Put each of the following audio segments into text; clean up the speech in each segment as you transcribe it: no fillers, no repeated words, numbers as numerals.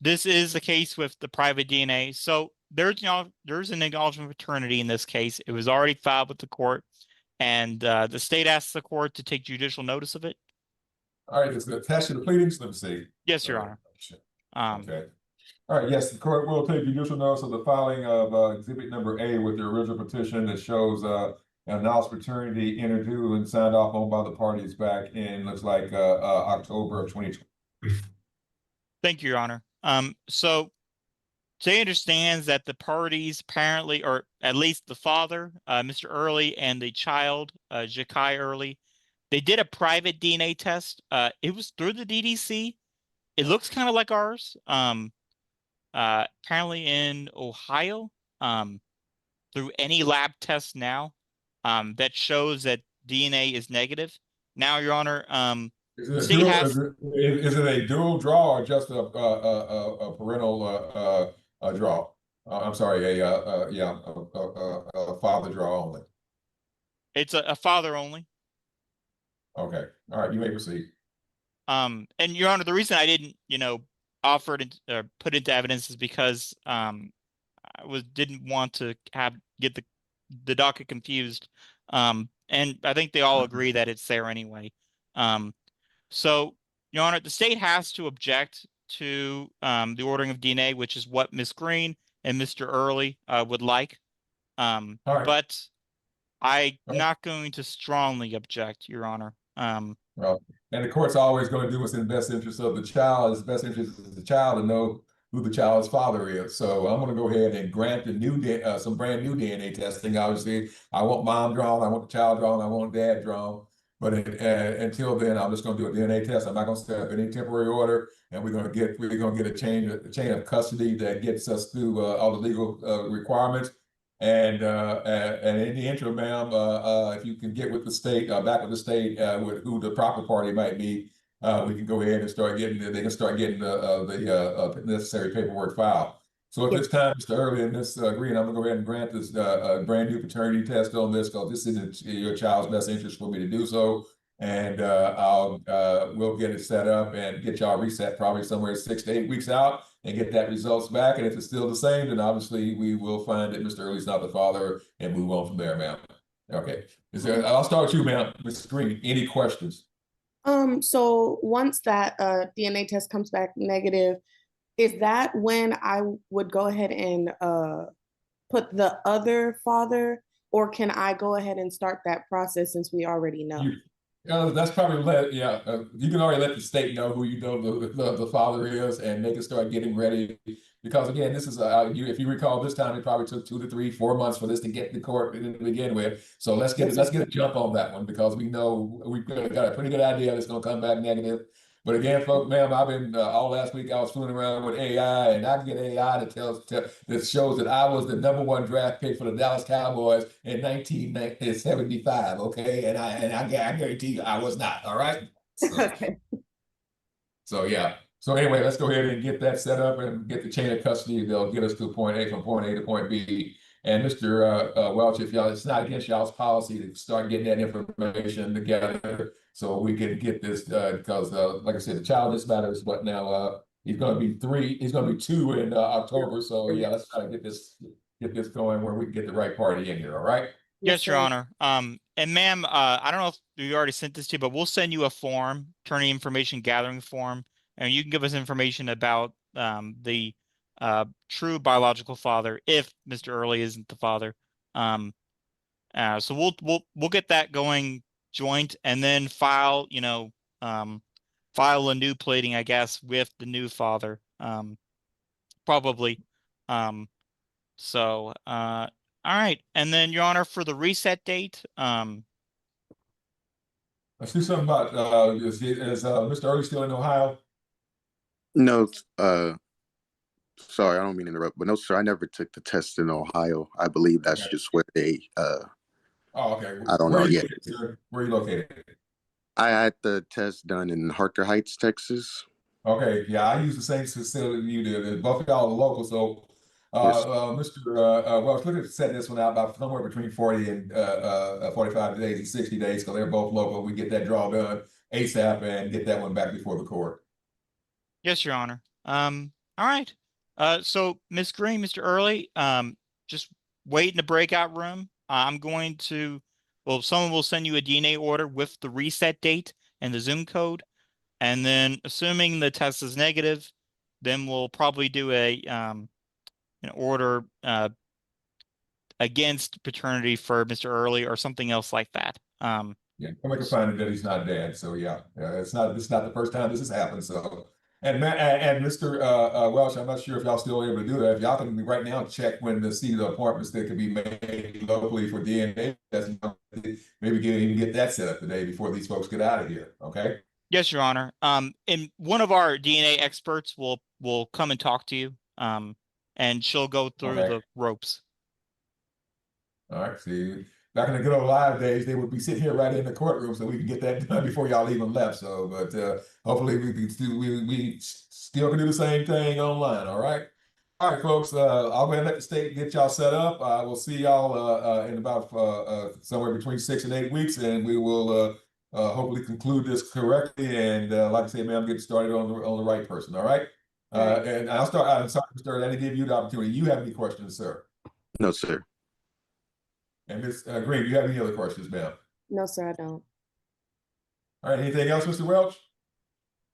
This is the case with the private DNA. So there's an acknowledgement of paternity in this case. It was already filed with the court, and the state asked the court to take judicial notice of it. All right, it's attached to the pleadings. Let me see. Yes, Your Honor. Okay. All right, yes, the court will take judicial notice of the filing of exhibit number A with the original petition that shows an announced paternity entered into and signed off on by the parties back in, looks like October of 2020. Thank you, Your Honor. So Jay understands that the parties apparently, or at least the father, Mr. Early, and the child, Jakai Early, they did a private DNA test. It was through the DDC. It looks kind of like ours. Apparently in Ohio, through any lab test now, that shows that DNA is negative. Now, Your Honor, is it a dual draw or just a parental draw? I'm sorry, a father draw only. It's a father only. Okay, all right, you may proceed. And Your Honor, the reason I didn't, offer it put into evidence is because I didn't want to get the docket confused. And I think they all agree that it's there anyway. So, Your Honor, the state has to object to the ordering of DNA, which is what Ms. Green and Mr. Early would like. All right. But I'm not going to strongly object, Your Honor. Well, and the court's always going to do what's in the best interest of the child. It's the best interest of the child to know who the child's father is. So I'm going to go ahead and grant the some brand new DNA testing. Obviously, I want mom drawn, I want the child drawn, I want dad drawn. But until then, I'm just going to do a DNA test. I'm not going to set up any temporary order, and we're going to get a chain of custody that gets us through all the legal requirements. And in the interim, ma'am, if you can get with the state, back with the state, with who the proper party might be, we can go ahead and start getting. They can start getting the necessary paperwork filed. So at this time, Mr. Early and Ms. Green, I'm going to go ahead and grant this brand new paternity test on this because this is in your child's best interest for me to do so. And we'll get it set up and get y'all reset probably somewhere 6 to 8 weeks out and get that results back. And if it's still the same, then obviously we will find that Mr. Early's not the father and move on from there, ma'am. Okay. I'll start with you, ma'am. Ms. Green, any questions? So once that DNA test comes back negative, is that when I would go ahead and put the other father, or can I go ahead and start that process since we already know? That's probably you can already let the state know who you know the father is, and they can start getting ready. Because again, this is if you recall, this time it probably took 2 to 3, 4 months for this to get to court to begin with. So let's get a jump on that one because we know we've got a pretty good idea it's going to come back negative. But again, folks, ma'am, I've been all last week I was fooling around with AI, and I can get AI that shows that I was the #1 draft pick for the Dallas Cowboys in 1975. Okay, and I guarantee you I was not. All right. So yeah. So anyway, let's go ahead and get that set up and get the chain of custody. They'll get us to point A from point A to point B. And Mr. Welch, if it's not against y'all's policy to start getting that information together so we can get this because like I said, the child this matter is what now he's going to be 3, he's going to be 2 in October. So yeah, let's try to get this going where we can get the right party in here. All right. Yes, Your Honor. And ma'am, I don't know if you already sent this to you, but we'll send you a form, attorney information gathering form, and you can give us information about the true biological father if Mr. Early isn't the father. So we'll get that going joint and then file a new pleading, I guess, with the new father. Probably. So all right. And then, Your Honor, for the reset date, let's do something about is Mr. Early still in Ohio? No, sorry, I don't mean to interrupt, but no, sir, I never took the test in Ohio. I believe that's just where they oh, okay. I don't know yet. Where are you located? I had the test done in Harker Heights, Texas. Okay, yeah, I use the same facility you did. Both of y'all are local, so Mr. Welch, look at setting this one out about somewhere between 40 and 45 days and 60 days, because they're both local. We get that draw done ASAP and get that one back before the court. Yes, Your Honor. All All right. So Miss Green, Mr. Early, just wait in the breakout room. I'm going to, well, someone will send you a DNA order with the reset date and the Zoom code. And then assuming the test is negative, then we'll probably do an order against paternity for Mr. Early or something else like that. Yeah, come make a find that he's not dead. So yeah, it's not the first time this has happened. So and Mr. Welsh, I'm not sure if y'all still able to do that. If y'all can right now check when to see the appointments that can be made locally for DNA testing, maybe even get that set up today before these folks get out of here. Okay. Yes, Your Honor. And one of our DNA experts will come and talk to you. And she'll go through the ropes. All right. See, back in the good old live days, they would be sitting here right in the courtroom, so we can get that done before y'all even left. So, but hopefully we can still can do the same thing online. All right. All right, folks. I'll go ahead and let the state get y'all set up. We'll see y'all in about somewhere between 6 and 8 weeks, and we will hopefully conclude this correctly. And like I say, man, I'm getting started on the right person. All right. And I'll start. I'm sorry, Mr. I didn't give you the opportunity. You have any questions, sir? No, sir. And Ms. Green, do you have any other questions, ma'am? No, sir, I don't. All right, anything else, Mr. Welch?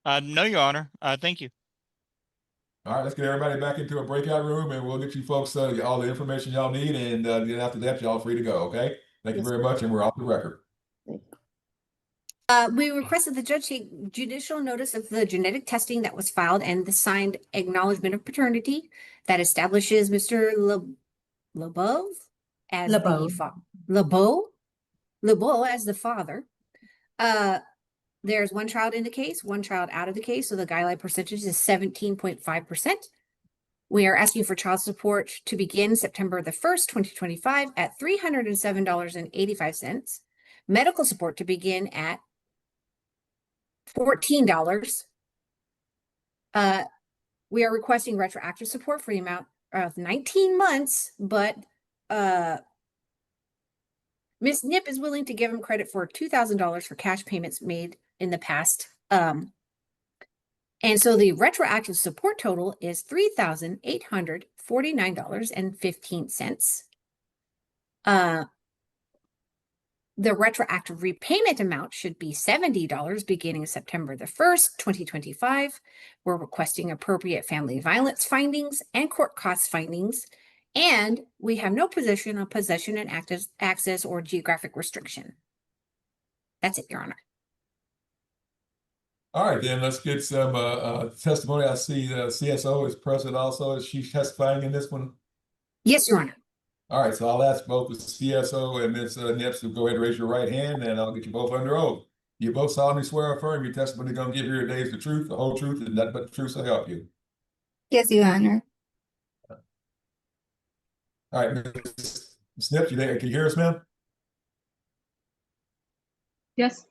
No, Your Honor. Thank you. All right, let's get everybody back into a breakout room, and we'll get you folks all the information y'all need, and then after that, y'all free to go, okay? Thank you very much, and we're off the record. We requested the judge take judicial notice of the genetic testing that was filed and the signed acknowledgement of paternity that establishes Mr. LeBeau as LeBeau as the father. There's one child in the case, one child out of the case, so the guideline percentage is 17.5%. We are asking for child support to begin September the 1st, 2025 at $307.85. Medical support to begin at $14. We are requesting retroactive support for the amount of 19 months, but Ms. Nip is willing to give him credit for $2,000 for cash payments made in the past. And so the retroactive support total is $3,849.15. The retroactive repayment amount should be $70 beginning September the 1st, 2025. We're requesting appropriate family violence findings and court cost findings. And we have no position on possession and access or geographic restriction. That's it, Your Honor. All right, then let's get some testimony. I see the CSO is present also. Is she testifying in this one? Yes, Your Honor. All right, so I'll ask both the CSO and Ms. Nips to go ahead and raise your right hand, and I'll get you both under oath. You both solemnly swear or affirm your testimony going to give your days the truth, the whole truth, and nothing but the truth, so help you. Yes, Your Honor. All right, Ms. Nips, you there? Can you hear us, ma'am? Yes.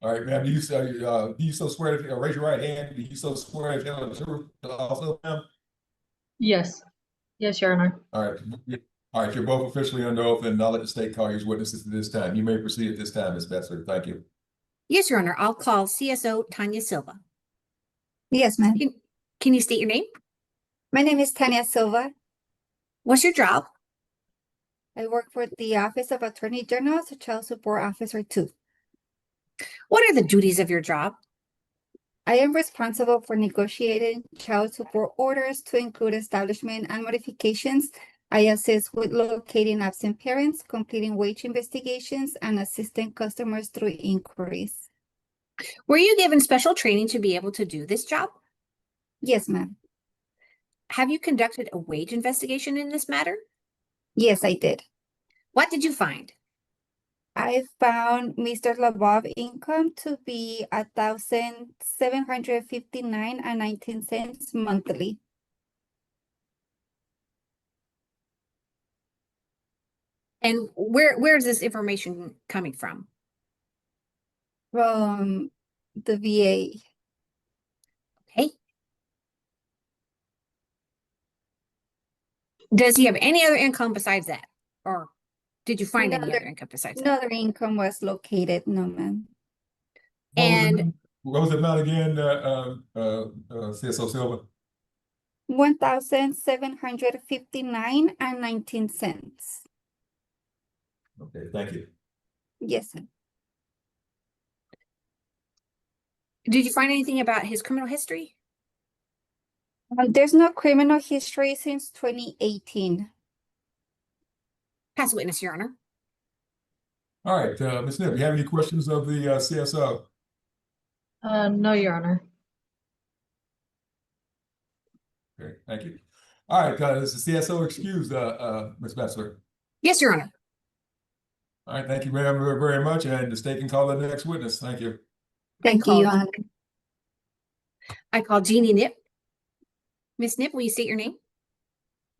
All right, ma'am. Do you so swear to raise your right hand? Do you so swear to tell the truth also, ma'am? Yes. Yes, Your Honor. All right. All right, you're both officially under oath, and I'll let the state call you as witnesses at this time. You may proceed at this time, Ms. Betzler. Thank you. Yes, Your Honor. I'll call CSO Tanya Silva. Yes, ma'am. Can you state your name? My name is Tanya Silva. What's your job? I work for the Office of Attorney General as a Child Support Officer 2. What are the duties of your job? I am responsible for negotiating child support orders to include establishment and modifications. I assist with locating absent parents, completing wage investigations, and assisting customers through inquiries. Were you given special training to be able to do this job? Yes, ma'am. Have you conducted a wage investigation in this matter? Yes, I did. What did you find? I found Mr. LeBeau's income to be $1,759.19 monthly. And where is this information coming from? From the VA. Okay. Does he have any other income besides that? Or did you find any other income besides that? No other income was located, no, ma'am. And what was the amount again, CSO Silva? $1,759.19. Okay, thank you. Yes, sir. Did you find anything about his criminal history? There's no criminal history since 2018. Pass witness, Your Honor. All right, Ms. Nip, you have any questions of the CSO? No, Your Honor. Okay, thank you. All right, is the CSO excused, Ms. Metzler? Yes, Your Honor. All right, thank you very, very much, and the state can call the next witness. Thank you. Thank you, Your Honor. I call Jeannie Nip. Miss Nip, will you state your name?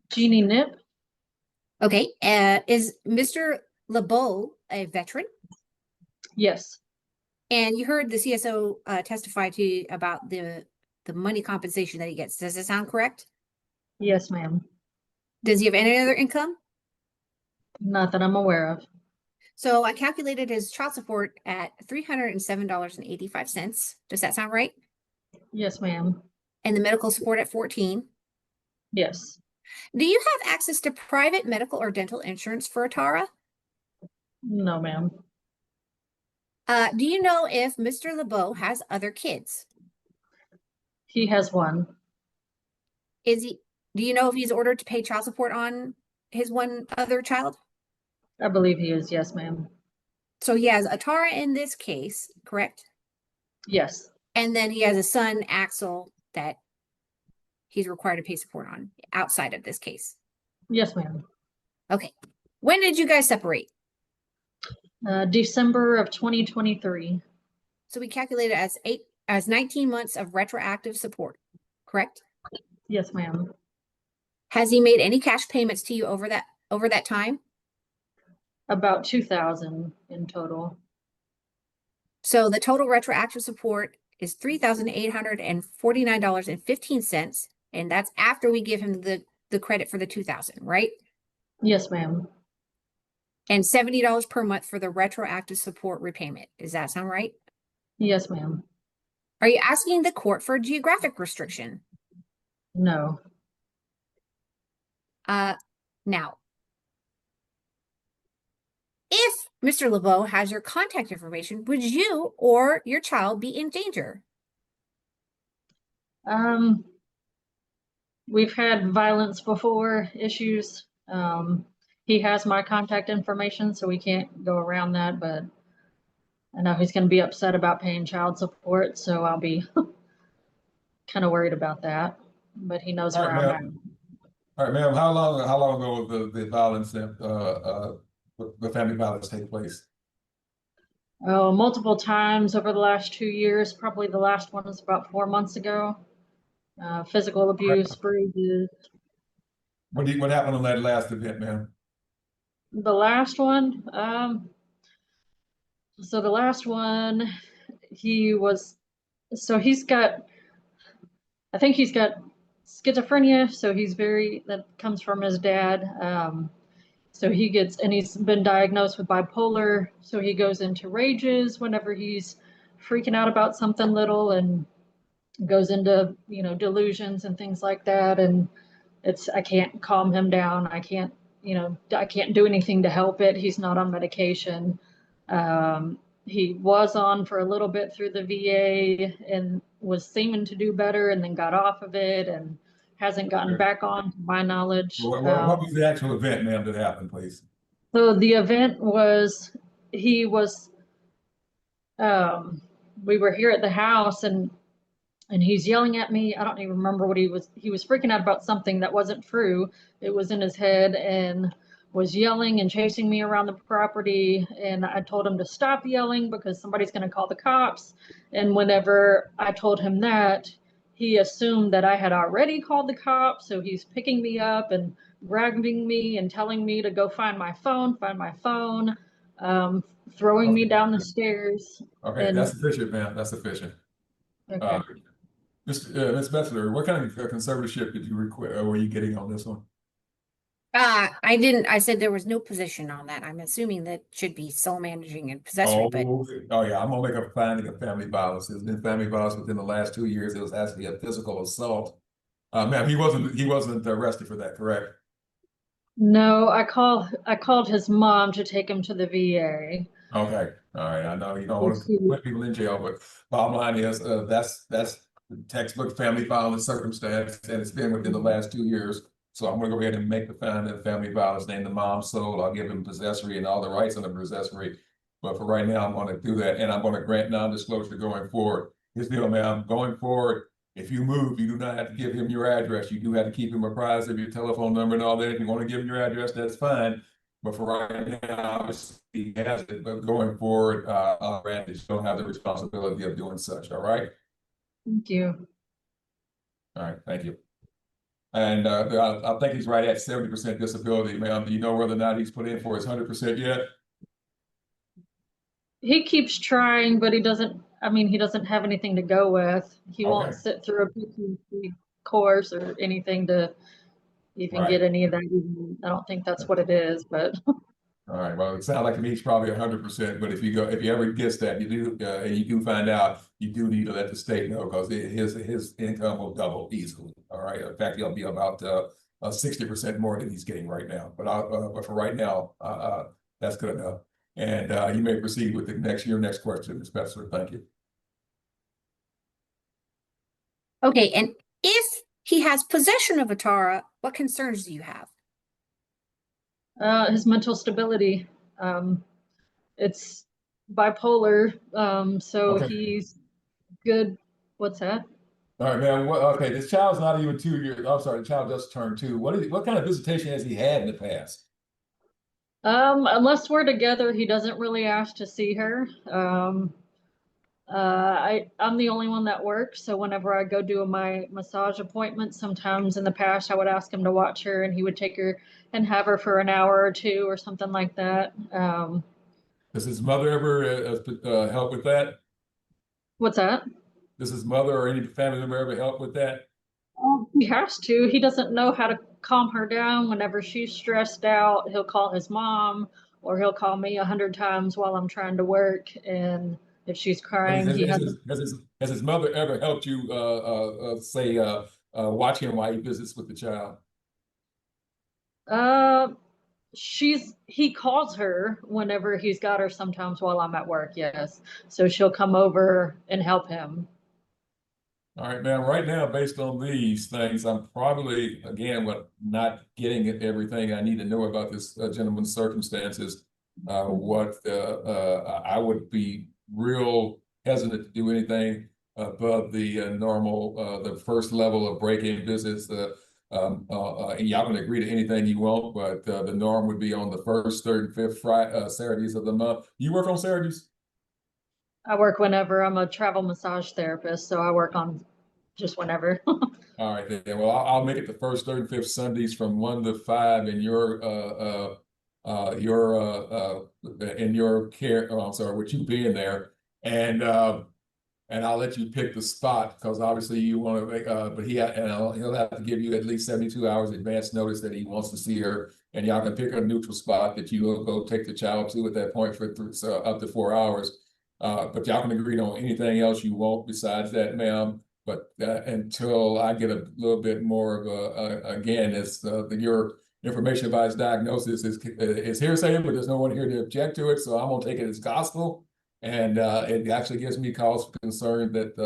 Jeannie Nip? Okay, is Mr. LeBeau a veteran? Yes. And you heard the CSO testify to you about the money compensation that he gets. Does it sound correct? Yes, ma'am. Does he have any other income? Not that I'm aware of. So I calculated his child support at $307.85. Does that sound right? Yes, ma'am. And the medical support at 14. Yes. Do you have access to private medical or dental insurance for Atara? No, ma'am. Do you know if Mr. LeBeau has other kids? He has one. Do you know if he's ordered to pay child support on his one other child? I believe he is. Yes, ma'am. So he has Atara in this case, correct? Yes. And then he has a son, Axel, that he's required to pay support on outside of this case. Yes, ma'am. Okay. When did you guys separate? December of 2023. So we calculated as 19 months of retroactive support, correct? Yes, ma'am. Has he made any cash payments to you over that time? About 2,000 in total. So the total retroactive support is $3,849.15, and that's after we give him the credit for the 2,000, right? Yes, ma'am. And $70 per month for the retroactive support repayment. Does that sound right? Yes, ma'am. Are you asking the court for a geographic restriction? No. Now, if Mr. LeBeau has your contact information, would you or your child be in danger? We've had violence before, issues. He has my contact information, so we can't go around that, but I know he's going to be upset about paying child support, so I'll be kind of worried about that, but he knows where I'm at. All right, ma'am, how long ago was the violence, the family violence take place? Oh, multiple times over the last 2 years. Probably the last one was about 4 months ago. Physical abuse, bruises. What happened on that last event, ma'am? The last one, so the last one, I think he's got schizophrenia, so that comes from his dad. So he's been diagnosed with bipolar, so he goes into rages whenever he's freaking out about something little and goes into, delusions and things like that. And I can't calm him down. I can't do anything to help it. He's not on medication. He was on for a little bit through the VA and was seeming to do better, and then got off of it and hasn't gotten back on, to my knowledge. What was the actual event, ma'am, that happened, please? So the event was, we were here at the house, and he's yelling at me. I don't even remember what he was freaking out about something that wasn't true. It was in his head, and was yelling and chasing me around the property. And I told him to stop yelling because somebody's going to call the cops. And whenever I told him that, he assumed that I had already called the cops. So he's picking me up and grabbing me and telling me to go find my phone, throwing me down the stairs. Okay, that's sufficient, ma'am. That's sufficient. Okay. Ms. Metzler, what kind of conservatorship did you were you getting on this one? I didn't. I said there was no position on that. I'm assuming that should be sole managing and possessory, but Oh yeah, I'm gonna make a finding of family violence. There's been family violence within the last 2 years. It was actually a physical assault Ma'am, he wasn't arrested for that, correct? No, I called his mom to take him to the VA. Okay, all right. I know you don't But want to she- put people in jail, but bottom line is that's textbook family violence circumstance, and it's been within the last 2 years. So I'm going to go ahead and make the finding of family violence, name the mom sold. I'll give him possessory and all the rights under possessory. But for right now, I'm going to do that, and I'm going to grant non-disclosure going forward. Here's the deal, ma'am. Going forward, if you move, you do not have to give him your address. You do have to keep him apprised of your telephone number and all that. If you want to give him your address, that's fine. But for right now, obviously, he has it. But going forward, Randy, you don't have the responsibility of doing such. All right. Thank you. All right. Thank you. And I think he's right at 70% disability, ma'am. Do you know whether or not he's put in for his 100% yet? He keeps trying, but he doesn't have anything to go with. He Okay. won't sit through a PTC course or anything to even Right. get any of that. I don't think that's what it is, but All right. Well, it sounds like to me he's probably 100%. But if you ever gets that, you do, and you do find out, you do need to let the state know because his income will double easily. All right. In fact, he'll be about 60% more than he's getting right now. But for right now, that's good enough. And you may proceed with your next question, Ms. Besser. Thank you. Okay, and if he has possession of a Tara, what concerns do you have? his mental stability. It's bipolar, so Okay. he's good. What's that? All right, man. Okay, this child's not even 2 years. I'm sorry, the child just turned 2. What kind of visitation has he had in the past? Unless we're together, he doesn't really ask to see her. I'm the only one that works, so whenever I go do my massage appointment, sometimes in the past I would ask him to watch her, and he would take her and have her for an hour or two or something like that. Does his mother ever help with that? What's that? Does his mother or any family member ever help with that? He has to. He doesn't know how to calm her down. Whenever she's stressed out, he'll call his mom or he'll call me 100 times while I'm trying to work. And if she's crying, Has his mother ever helped you, watch him while he visits with the child? He calls her whenever he's got her sometimes while I'm at work, yes. So she'll come over and help him. All right, man. Right now, based on these things, I'm probably, again, not getting at everything I need to know about this gentleman's circumstances. I would be real hesitant to do anything above the normal, the first level of break-in visits. And y'all can agree to anything you want, but the norm would be on the first, third, and fifth Saturdays of the month. You work on Saturdays? I work whenever. I'm a travel massage therapist, so I work on just whenever. All right, then. Well, I'll make it the first, third, and fifth Sundays from 1 to 5 in your care. Oh, I'm sorry, with you being there, and I'll let you pick the spot because obviously you want to make. But he'll have to give you at least 72 hours advance notice that he wants to see her, and y'all can pick a neutral spot that you will go take the child to at that point for up to 4 hours. But y'all can agree on anything else you want besides that, ma'am. But until I get a little bit more of again, it's your information about his diagnosis is hearsay, but there's no one here to object to it, so I'm gonna take it as gospel. And it actually gives me cause for concern that,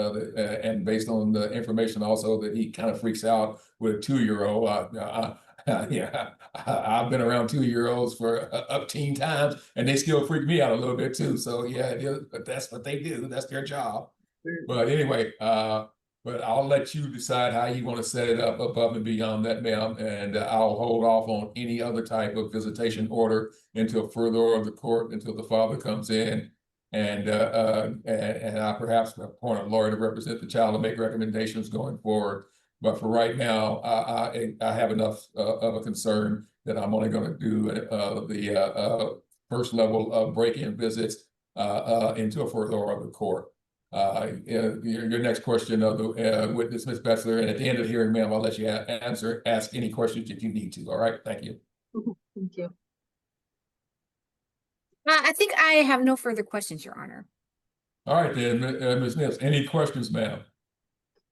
and based on the information also that he kind of freaks out with a 2-year-old. Yeah, I've been around 2-year-olds for up teen times, and they still freak me out a little bit too. So yeah, but that's what they do. That's their job. But anyway, but I'll let you decide how you want to set it up above and beyond that, ma'am. And I'll hold off on any other type of visitation order until further order of the court, until the father comes in. And I perhaps appoint a lawyer to represent the child and make recommendations going forward. But for right now, I have enough of a concern that I'm only going to do the first level of break-in visits until further order of the court. Your next question of the witness, Ms. Betzler, and at the end of the hearing, ma'am, I'll let you ask any questions that you need to. All right, thank you. Thank you. I think I have no further questions, Your Honor. All right, then, Ms. Nips, any questions, ma'am?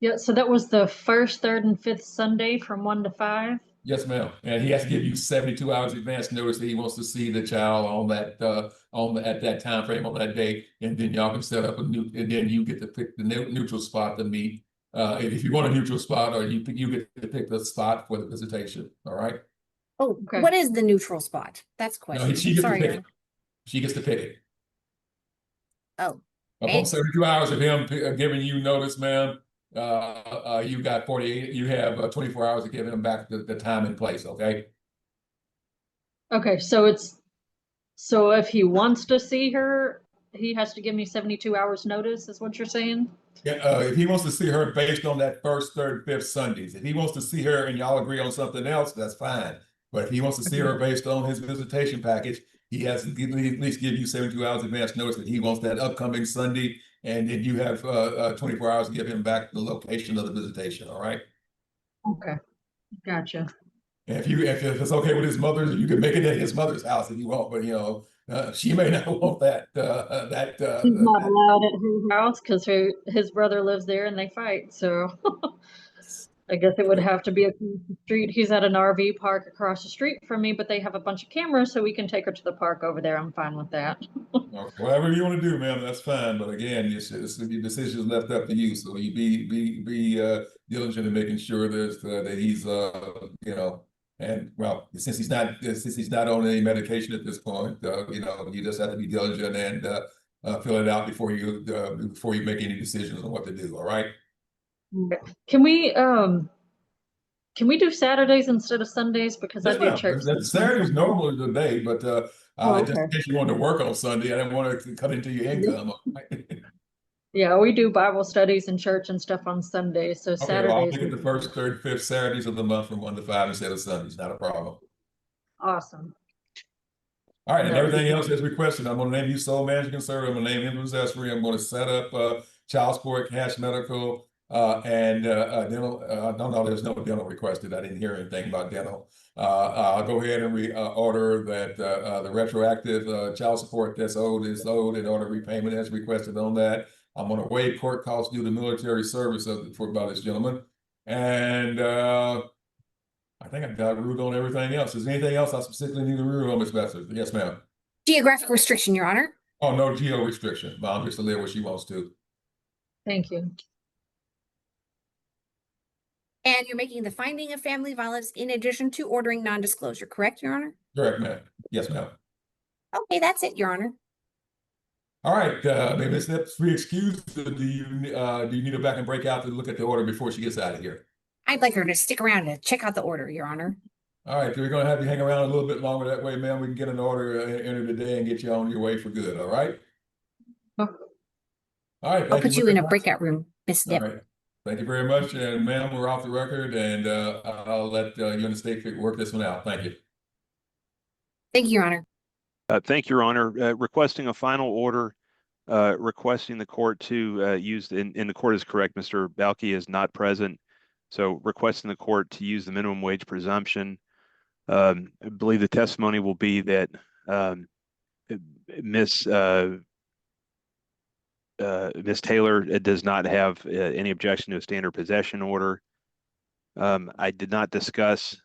Yeah, so that was the first, third, and fifth Sunday from 1 to 5. Yes, ma'am. And he has to give you 72 hours advance notice that he wants to see the child on that at that time frame on that day, and then y'all can set up a new, and then you get to pick the neutral spot to meet. If you want a neutral spot, or you get to pick the spot for the visitation. All right. Oh, Okay. what is the neutral spot? That's No, question. she gets Sorry, to Your pick Honor. it. She gets to pick it. Oh, Upon okay. 72 hours of him giving you notice, ma'am, you got 48. You have 24 hours to give him back the time and place. Okay. Okay, so if he wants to see her, he has to give me 72 hours notice, is what you're saying? Yeah, if he wants to see her based on that first, third, fifth Sundays, if he wants to see her and y'all agree on something else, that's fine. But if he wants to see her based on his visitation package, he has to at least give you 72 hours advance notice that he wants that upcoming Sunday, and then you have 24 hours to give him back the location of the visitation. All right. Okay, gotcha. And if it's okay with his mother, you can make it at his mother's house if you want. But she may not want that. He's not allowed at her house because his brother lives there and they fight. So I guess it would have to be across the street. He's at an RV park across the street from me, but they have a bunch of cameras, so we can take her to the park over there. I'm fine with that. Okay, whatever you want to do, ma'am, that's fine. But again, your decision is left up to you. So you be diligent in making sure that he's and well, since he's not on any medication at this point, you just have to be diligent and fill it out before you make any decisions on what to do. All right. Can we do Saturdays instead of Sundays? Because I Yes, do ma'am. church. Saturday's normally the day, but Oh, just in okay. case you want to work on Sunday, I didn't want to cut into your income. Yeah, we do Bible studies in church and stuff on Sundays. So Okay, well, I'll Saturdays make it the first, third, fifth Saturdays of the month from 1 to 5 instead of Sundays. Not a problem. awesome. All right, and That would be everything else as requested. I'm going to name you sole managing conservator. I'm going to name him possessory. I'm going to set up child support, cash medical, and dental. No, there's no dental requested. I didn't hear anything about dental. I'll go ahead and order that the retroactive child support that's owed is owed, and order repayment as requested on that. I'm going to waive court costs due to military service by this gentleman. And I think I've got ruled on everything else. Is there anything else I specifically need to rule on, Ms. Besser? Yes, ma'am. Geographic restriction, Your Honor. Oh, no geo restriction. Mom gets to live where she wants to. Thank you. And you're making the finding of family violence in addition to ordering non-disclosure, correct, Your Honor? Correct, ma'am. Yes, ma'am. Okay, that's it, Your Honor. All right, Ms. Nips, free excuse. Do you need her back and break out to look at the order before she gets out of here? I'd like her to stick around to check out the order, Your Honor. All right, so we're going to have you hang around a little bit longer. That way, ma'am, we can get an order entered today and get you on your way for good. All right? Oh. All right. I'll put you in a much. breakout room, Miss Nip. All right. Thank you very much. And ma'am, we're off the record, and I'll let you and the state work this one out. Thank you. Thank you, Your Honor. Thank you, Your Honor. Requesting a final order, requesting the court to use, and the court is correct, Mr. Balke is not present. So requesting the court to use the minimum wage presumption. I believe the testimony will be that Miss Taylor does not have any objection to a standard possession order. I did not discuss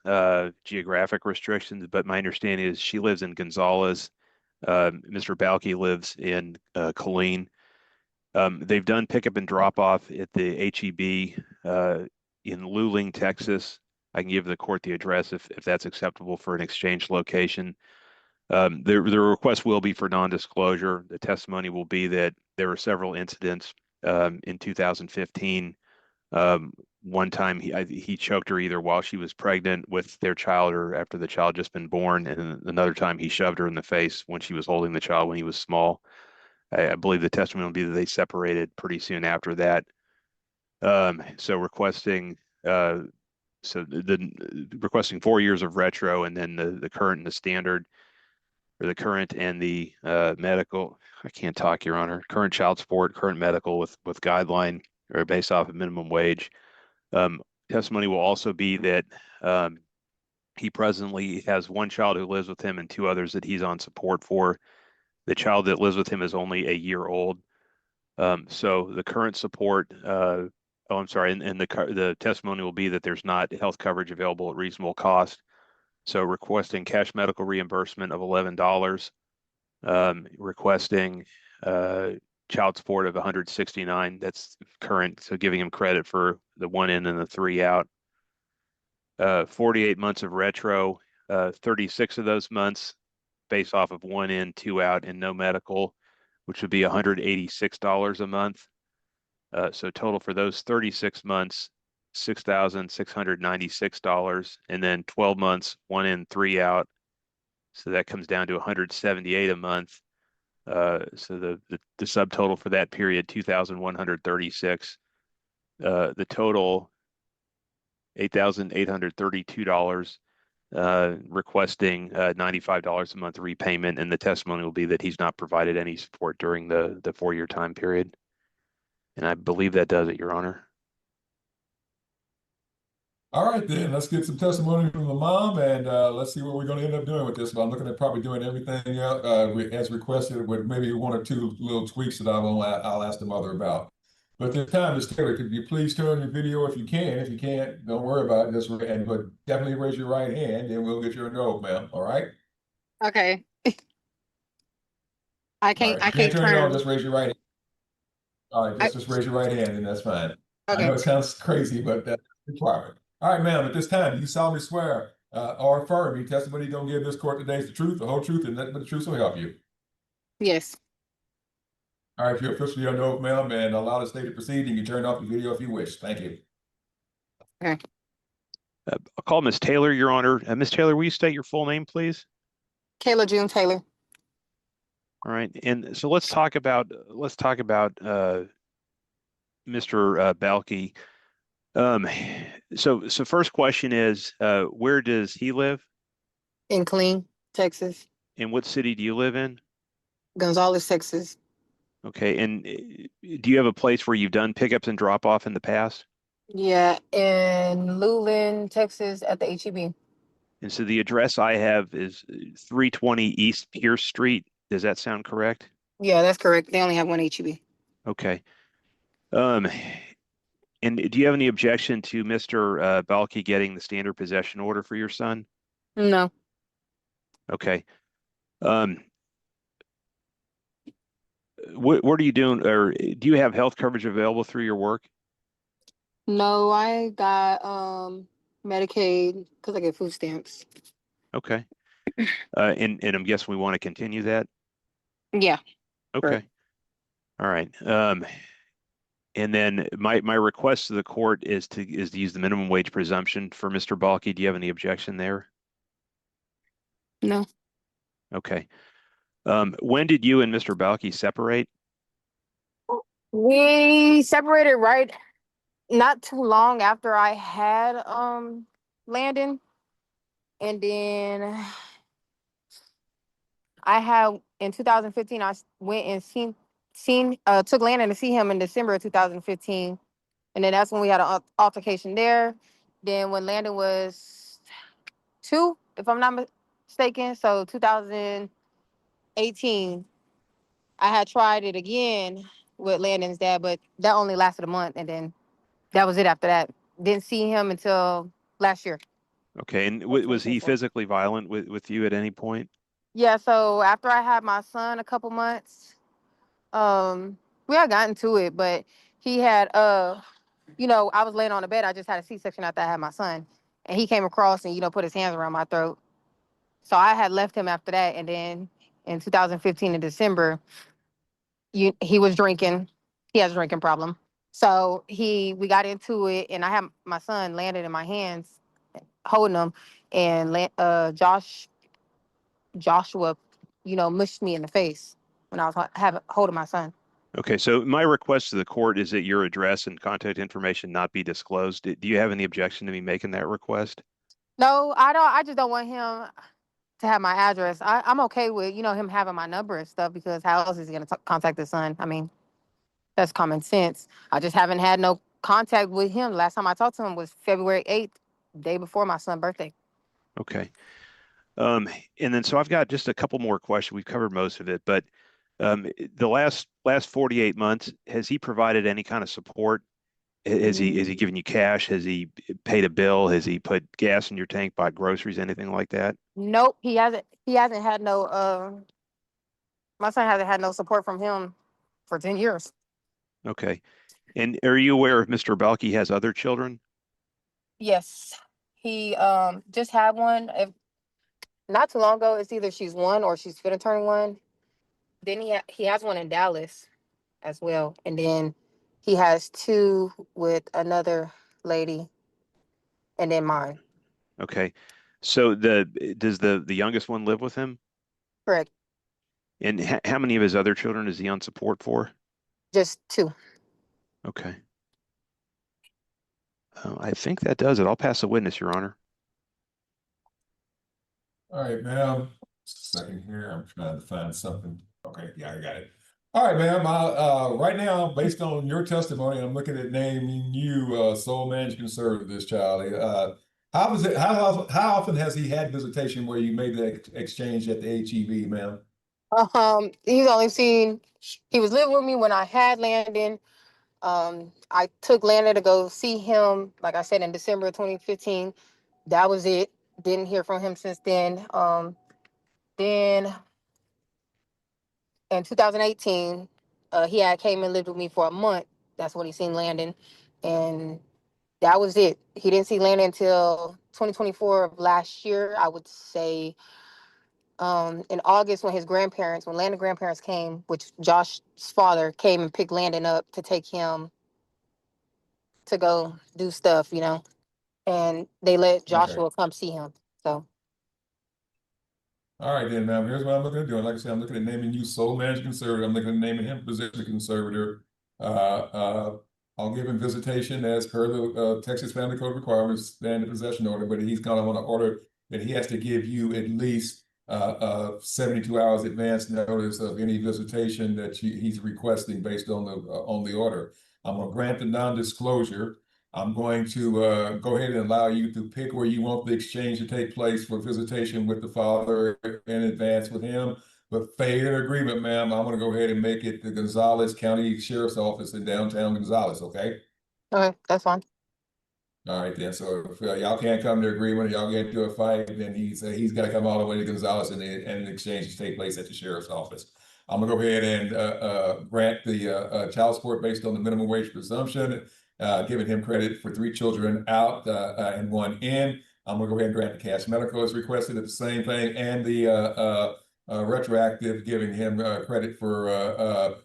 geographic restrictions, but my understanding is she lives in Gonzales. Mr. Balke lives in Killeen. They've done pickup and drop off at the HEB in Luling, Texas. I can give the court the address if that's acceptable for an exchange location. The request will be for non-disclosure. The testimony will be that there were several incidents in 2015. One time he choked her either while she was pregnant with their child or after the child just been born, and another time he shoved her in the face when she was holding the child when he was small. I believe the testimony will be that they separated pretty soon after that. So requesting requesting 4 years of retro, and then the current and the standard, or the current and the medical. I can't talk, Your Honor. Current child support, current medical with guideline or based off of minimum wage. Testimony will also be that he presently has one child who lives with him and 2 others that he's on support for. The child that lives with him is only a year old. So the current support Oh, I'm sorry. And the testimony will be that there's not health coverage available at reasonable cost. So requesting cash medical reimbursement of $11, requesting child support of $169. That's current. So giving him credit for the 1 in and the 3 out. 48 months of retro, 36 of those months based off of 1 in, 2 out, and no medical, which would be $186 a month. So total for those 36 months, $6,696, and then 12 months, 1 in, 3 out. So that comes down to $178 a month. So the subtotal for that period, $2,136. The total, $8,832. Requesting $95 a month repayment, and the testimony will be that he's not provided any support during the 4-year time period. And I believe that does it, Your Honor. All right, then let's get some testimony from the mom, and let's see what we're going to end up doing with this. But I'm looking at probably doing everything as requested, with maybe 1 or 2 little tweaks that I'll ask the mother about. But this time, Ms. Taylor, could you please turn your video if you can? If you can't, don't worry about it. But definitely raise your right hand, and we'll get your note, ma'am. All right? Okay. I can't. All right. I If you can't can't turn it on, turn. just raise your right hand. All right, just raise your right hand, and that's fine. I know Okay. it sounds crazy, but that's required. All right, ma'am. At this time, do you solemnly swear or affirm your testimony you're gonna give this court today is the truth, the whole truth, and nothing but the truth so help you? Yes. All right, if you're officially under oath, ma'am, and allow the state to proceed, you can turn off the video if you wish. Thank you. Okay. I'll call Ms. Taylor, Your Honor. Ms. Taylor, will you state your full name, please? Kayla June Taylor. All right, and so let's talk about Mr. Balke. So first question is, where does he live? In Killeen, Texas. And what city do you live in? Gonzales, Texas. Okay, and do you have a place where you've done pickups and drop off in the past? Yeah, in Luling, Texas, at the HEB. And so the address I have is 320 East Pierce Street. Does that sound correct? Yeah, that's correct. They only have 1 HEB. Okay. And do you have any objection to Mr. Balke getting the standard possession order for your son? No. Okay. What are you doing, or do you have health coverage available through your work? No, I got Medicaid because I get food stamps. Okay. And I'm guessing we want to continue that? Yeah. Okay. Correct. All right. And then my request to the court is to use the minimum wage presumption for Mr. Balke. Do you have any objection there? No. Okay. When did you and Mr. Balke separate? We separated not too long after I had Landon, and then I had in 2015 I went and took Landon to see him in December of 2015, and then that's when we had an altercation there. Then when Landon was 2, if I'm not mistaken, so 2018, I had tried it again with Landon's dad, but that only lasted a month, and then that was it after that. Didn't see him until last year. Okay. And was he physically violent with you at any point? Yeah, so after I had my son a couple months, we had gotten to it, but he had I was laying on the bed. I just had a C-section after I had my son, and he came across and put his hands around my throat. So I had left him after that, and then in 2015 in December, he was drinking. He has a drinking problem. So we got into it, and I had my son landed in my hands, holding him, and Joshua, mushed me in the face when I was holding my son. Okay, so my request to the court is that your address and contact information not be disclosed. Do you have any objection to me making that request? No, I don't. I just don't want him to have my address. I'm okay with, him having my number and stuff, because how else is he going to contact his son? I mean, that's common sense. I just haven't had no contact with him. Last time I talked to him was February 8th, day before my son's birthday. Okay. And then so I've got just a couple more questions. We've covered most of it, but the last 48 months, has he provided any kind of support Has he given you cash? Has he paid a bill? Has he put gas in your tank, bought groceries, anything like that? Nope, he hasn't. He hasn't had no. My son hasn't had no support from him for 10 years. Okay. And are you aware if Mr. Balke has other children? Yes, he just had one. If not too long ago, it's either she's one or she's finna turn one. Then he has one in Dallas as well, and then he has two with another lady, and then mine. Okay. So does the youngest one live with him? Correct. And how many of his other children is he on support for? Just two. Okay. I think that does it. I'll pass the witness, Your Honor. All right, ma'am. Second here. I'm trying to find something. Okay, yeah, I got it. All right, ma'am. Right now, based on your testimony, I'm looking at naming you sole managed conservator of this child. How was it? How often has he had visitation where you made the exchange at the HEB, ma'am? He's only seen. He was living with me when I had Landon. I took Landon to go see him, like I said, in December of 2015. That was it. Didn't hear from him since then. Then in 2018, he had came and lived with me for a month. That's when he seen Landon, and that was it. He didn't see Landon until 2024 of last year. I would say in August when Landon's grandparents came, which Josh's father came and picked Landon up to take him to go do stuff, and they let Joshua come see him. So. All right, then, ma'am. Here's what I'm looking at doing. Like I said, I'm looking at naming you sole managed conservator. I'm looking at naming him position conservator. I'll give him visitation as per the Texas Family Code requirements, stand in possession order, but he's going to want to order that he has to give you at least 72 hours advance notice of any visitation that he's requesting based on the order. I'm going to grant the non-disclosure. I'm going to go ahead and allow you to pick where you want the exchange to take place for visitation with the father in advance with him. But failure agreement, ma'am, I'm going to go ahead and make it the Gonzales County Sheriff's Office in downtown Gonzales, okay? Okay, that's fine. All right, then. So if y'all can't come to agreement, y'all get into a fight, then he's got to come all the way to Gonzales and the exchange to take place at the sheriff's office. I'm gonna go ahead and grant the child support based on the minimum wage presumption, giving him credit for 3 children out and 1 in. I'm gonna go ahead and grant the cash medical as requested at the same thing, and the retroactive, giving him credit for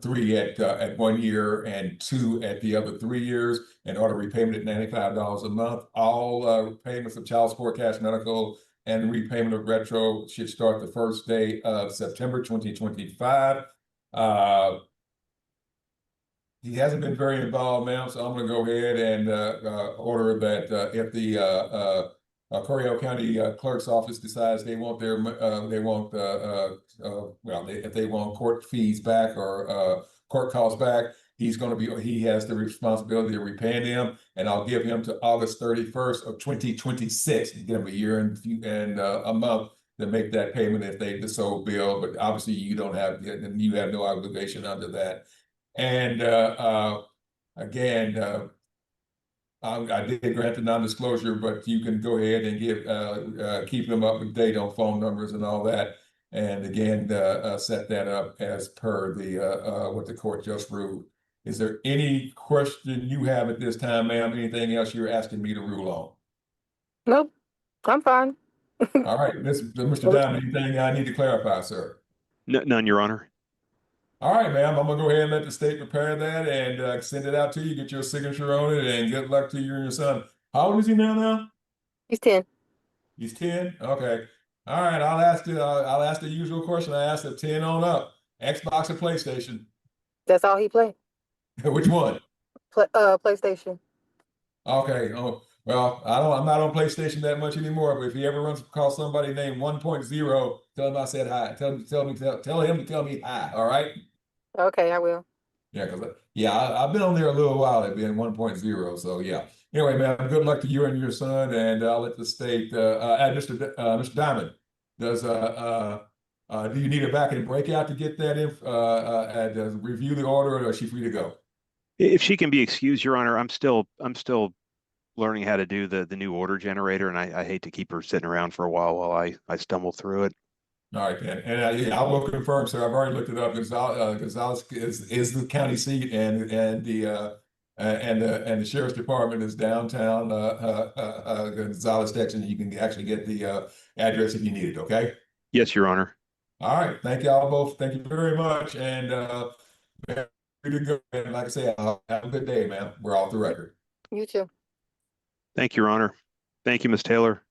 3 at 1 year and 2 at the other 3 years, and order repayment at $95 a month. All payments of child support, cash medical, and repayment of retro should start the first day of September 2025. He hasn't been very involved, ma'am, so I'm going to go ahead and order that if the Corio County Clerk's Office decides they want if they want court fees back or court costs back, he has the responsibility of repaying them, and I'll give him to August 31st of 2026 to give him a year and a month to make that payment if they so bill. But obviously you have no obligation under that. And again, I did grant the non-disclosure, but you can go ahead and keep them up to date on phone numbers and all that. And again, set that up as per what the court just ruled. Is there any question you have at this time, ma'am? Anything else you're asking me to rule on? Nope, I'm fine. All right, Mr. Damon, anything I need to clarify, sir? None, Your Honor. All right, ma'am, I'm gonna go ahead and let the state prepare that and send it out to you, get your signature on it, and good luck to you and your son. How old is he now? He's 10. He's 10? Okay. All right, I'll ask the usual question I asked at 10 on up. Xbox or PlayStation? That's all he played. Which one? PlayStation. Okay. Oh, well, I'm not on PlayStation that much anymore, but if he ever runs across somebody named 1.0, tell him I said hi. Tell him to tell me hi, all right? Okay, I will. Yeah, I've been on there a little while at being 1.0, so yeah. Anyway, man, good luck to you and your son, and I'll let the state. Mr. Diamond, do you need a back and breakout to get that and review the order, or is she free to go? If she can be excused, Your Honor, I'm still learning how to do the new order generator, and I hate to keep her sitting around for a while I stumble through it. All right, then. And yeah, I will confirm, sir. I've already looked it up. Gonzales is the county seat, and the sheriff's department is downtown Gonzales, Texas. You can actually get the address if you need it. Okay. Yes, Your Honor. All right. Thank y'all both. Thank you very much. And pretty good. And like I say, have a good day, man. We're off the record. You too. Thank you, Your Honor. Thank you, Ms. Taylor.